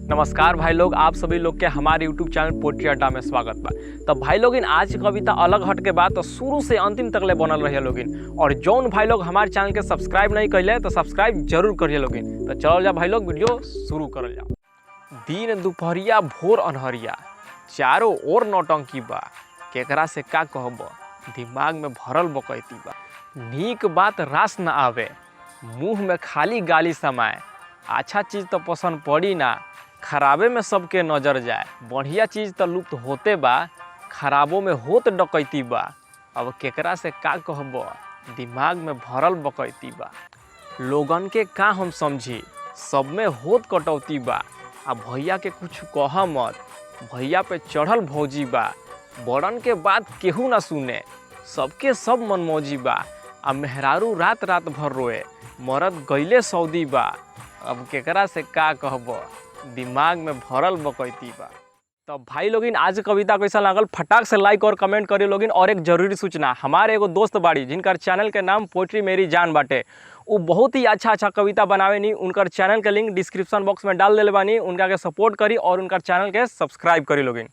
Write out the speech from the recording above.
नमस्कार भाई लोग, आप सभी लोग के हमारे यूट्यूब चैनल पोट्री अड्डा में स्वागत बा। तो भाई लोग आज की कविता अलग हट के बाद तो शुरू से अंतिम तक ले बनल रही लोगिन। और जौन भाई लोग हमारे चैनल के सब्सक्राइब नहीं कैले तो सब्सक्राइब जरूर करिए लोगिन। तो चलो जा भाई लोग वीडियो शुरू करल जाओ। दिन दोपहरिया भोर अनहरिया, चारों ओर नौटंकी बा, केकरा से का कहब, दिमाग में भरल बकैती बा। नीक बात रास न आवे, मुँह में खाली गाली समाए। अच्छा चीज़ तो पसंद पड़ी ना, खराबे में सबके नज़र जाए। बढ़िया चीज़ तो लुप्त होते बा, खराबों में होत डकैती बा। अब केकरा से का कहब, दिमाग में भरल बकैती बा। लोगन के का हम समझी, सब में होत कटौती बा। अब भैया के कुछ कह मत, भैया पे चढ़ल भौजी बा। बड़न के बात केहू ना सुने, सबके सब मनमौजी बा। अब मेहरारू रात रात भर रोए, मरद गईले सऊदी बा। अब केकरा से का कहब, दिमाग में भरल बकैती बा। तो भाई लोगिन आज कविता कैसा लागल फटाक से लाइक और कमेंट करिए लोगिन। और एक जरूरी सूचना, हमारे एगो दोस्त बाड़ी जिनकर चैनल के नाम पोट्री मेरी जान बाटे। वो बहुत ही अच्छा कविता बनावे नी। उनकर चैनल के लिंक डिस्क्रिप्शन बॉक्स में डाल देले बानी। उनका के सपोर्ट करी और उनका चैनल के सब्सक्राइब करी लोगिन।